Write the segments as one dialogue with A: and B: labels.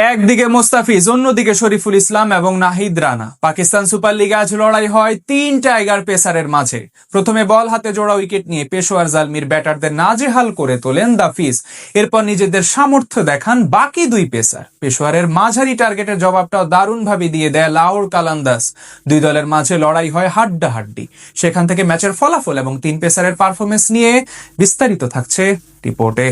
A: একদিকে মোস্তাফিজ, অন্যদিকে শরীফুল ইসলাম এবং নাহিদ রানা। পাকিস্তান সুপার লিগে আজ লড়াই হয় তিন টাইগার পেসারের মাঝে। প্রথমে বল হাতে জোড়া উইকেট নিয়ে পেশোয়ার জালমির ব্যাটারদের নাজেহাল করে তোলেন দাফিজ। এরপর নিজেদের সামর্থ্য দেখান বাকি দুই পেসার। পেশোয়ারের মাঝারি টার্গেটের জবাবটাও দারুণভাবে দিয়ে দেয় লাহোর কালান্দাস। দুই দলের মাঝে লড়াই হয় হাড্ডাহাড্ডি। সেখান থেকে ম্যাচের ফলাফল এবং তিন পেসারের পারফরমেন্স নিয়ে বিস্তারিত থাকছে রিপোর্টে।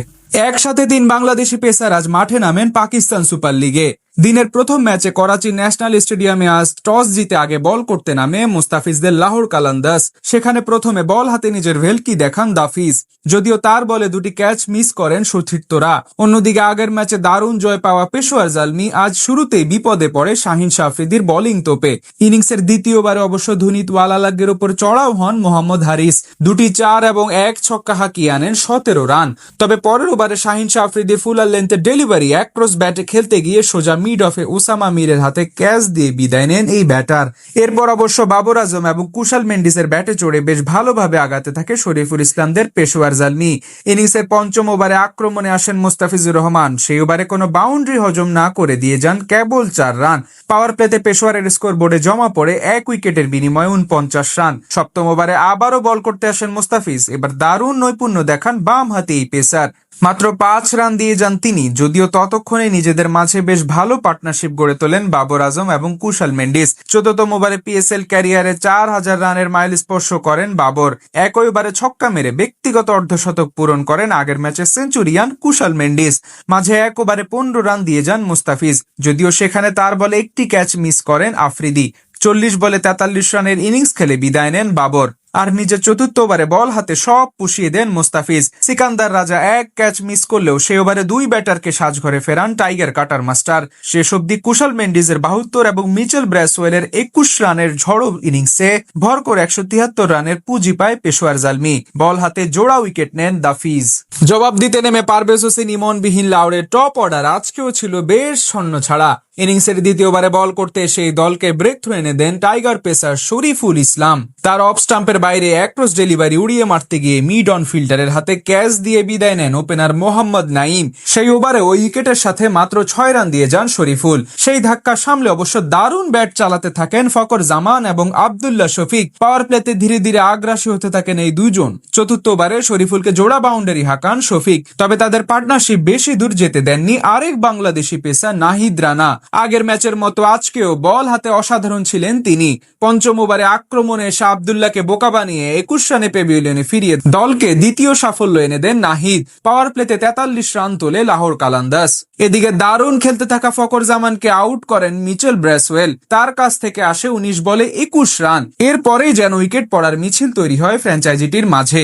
A: একসাথে তিন বাংলাদেশি পেসার আজ মাঠে নামেন পাকিস্তান সুপার লিগে। দিনের প্রথম ম্যাচে করাচি ন্যাশনাল স্টেডিয়ামে আজ টস জিতে আগে বল করতে নামে মুস্তাফিজদের লাহোর কালান্দাস। সেখানে প্রথমে বল হাতে নিজের ভেলকি দেখান দাফিজ, যদিও তার বলে দুটি ক্যাচ মিস করেন সতীর্থরা। অন্যদিকে আগের ম্যাচে দারুণ জয় পাওয়া পেশোয়ার জালমি আজ শুরুতেই বিপদে পড়ে শাহিন আফ্রিদির বোলিং তোপে। ইনিংসের দ্বিতীয়বারে অবশ্য ধুনিত ওয়ালালাগের উপর চড়াও হন মোহাম্মদ হারিস। দুটি 4 এবং 1 ছক্কা হাঁকিয়ে আনেন 17 রান। তবে পরের ওভারে শাহিন আফ্রিদির ফুলার লেন্থের ডেলিভারি এক ক্রস ব্যাটে খেলতে গিয়ে সোজা মিড অফে ওসামা মিরের হাতে ক্যাচ দিয়ে বিদায় নেন এই ব্যাটার। এরপর অবশ্য বাবর আজম এবং কুশাল মেন্ডিসের ব্যাটে চড়ে বেশ ভালোভাবে আগাতে থাকে শরীফুল ইসলামদের পেশোয়ার জালমি। ইনিংসের পঞ্চম ওভারে আক্রমণে আসেন মুস্তাফিজুর রহমান। সেই ওভারে কোনো বাউন্ডারি হজম না করে দিয়ে যান কেবল 4 রান। পাওয়ার প্লেতে পেশোয়ারের স্কোর বোর্ডে জমা পড়ে 1 উইকেটের বিনিময়ে 49 রান। সপ্তম ওভারে আবারও বল করতে আসেন মুস্তাফিজ। এবার দারুণ নৈপুণ্য দেখান বাম হাতে এই পেসার। মাত্র 5 রান দিয়ে যান তিনি, যদিও ততক্ষণে নিজেদের মাঝে বেশ ভালো পার্টনারশিপ গড়ে তোলেন বাবর আজম এবং কুশাল মেন্ডিস। 14তম ওভারে পিএসএল ক্যারিয়ারে 4000 রানের মাইল স্পর্শ করেন বাবর। একই ওভারে ছক্কা মেরে ব্যক্তিগত অর্ধশতক পূরণ করেন আগের ম্যাচে সেঞ্চুরিয়ান কুশাল মেন্ডিস। মাঝে এক ওভারে 15 রান দিয়ে যান মুস্তাফিজ, যদিও সেখানে তার বলে একটি ক্যাচ মিস করেন আফ্রিদি। 40 বলে 43 রানের ইনিংস খেলে বিদায় নেন বাবর। আর নিজের চতুর্থ ওভারে বল হাতে সব পুষিয়ে দেন মুস্তাফিজ। সিকান্দার রাজা এক ক্যাচ মিস করলেও সে ওভারে দুই ব্যাটারকে সাজঘরে ফেরান টাইগার কাটার মাস্টার। শেষ অব্দি কুশাল মেন্ডিসের 72 এবং মিচেল ব্র্যাসওয়েলের 21 রানের ঝড়ো ইনিংসে ভর করে 173 রানের পুঁজি পায় পেশোয়ার জালমি। বল হাতে জোড়া উইকেট নেন দাফিজ। জবাব দিতে নেমে পারভেজ হোসেন ইমনবিহীন লাহোরের টপ অর্ডার আজকেও ছিল বেশ ছন্ন ছাড়া। ইনিংসের দ্বিতীয় ওভারে বল করতে এসে দলকে ব্রেক থ্রু এনে দেন টাইগার পেসার শরীফুল ইসলাম। তার অফ স্টাম্পের বাইরে এক ক্রস ডেলিভারি উড়িয়ে মারতে গিয়ে মিড অন ফিল্ডারের হাতে ক্যাচ দিয়ে বিদায় নেন ওপেনার মোহাম্মদ নাইম। সেই ওভারে ওই উইকেটের সাথে মাত্র 6 রান দিয়ে যান শরীফুল। সেই ধাক্কা সামলে অবশ্য দারুণ ব্যাট চালাতে থাকেন ফকর জামান এবং আব্দুল্লাহ শফিক। পাওয়ার প্লেতে ধীরে ধীরে আগ্রাসী হতে থাকেন এই দুইজন। চতুর্থ ওভারে শরীফুলকে জোড়া বাউন্ডারি হাঁকান শফিক। তবে তাদের পার্টনারশিপ বেশি দূর যেতে দেননি আরেক বাংলাদেশি পেসার নাহিদ রানা। আগের ম্যাচের মতো আজকেও বল হাতে অসাধারণ ছিলেন তিনি। পঞ্চম ওভারে আক্রমণে এসে আব্দুল্লাহকে বোকা বানিয়ে 21 রানে প্যাভিলিয়নে ফিরিয়ে দলকে দ্বিতীয় সাফল্য এনে দেন নাহিদ। পাওয়ার প্লেতে 43 রান তোলে লাহোর কালান্দাস। এদিকে দারুণ খেলতে থাকা ফকর জামানকে আউট করেন মিচেল ব্র্যাসওয়েল। তার কাছ থেকে আসে 19 বলে 21 রান। এরপরেই যেন উইকেট পড়ার মিছিল তৈরি হয় ফ্র্যাঞ্চাইজিটির মাঝে।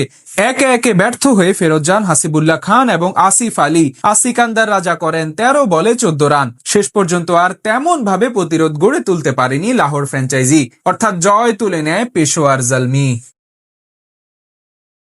A: একে একে ব্যর্থ হয়ে ফেরত যান হাসিবুল্লাহ খান এবং আসিফ আলী। সিকান্দার রাজা করেন 13 বলে 14 রান। শেষ পর্যন্ত আর তেমন ভাবে প্রতিরোধ গড়ে তুলতে পারেনি লাহোর ফ্র্যাঞ্চাইজি, অর্থাৎ জয় তুলে নেয় পেশোয়ার জালমি।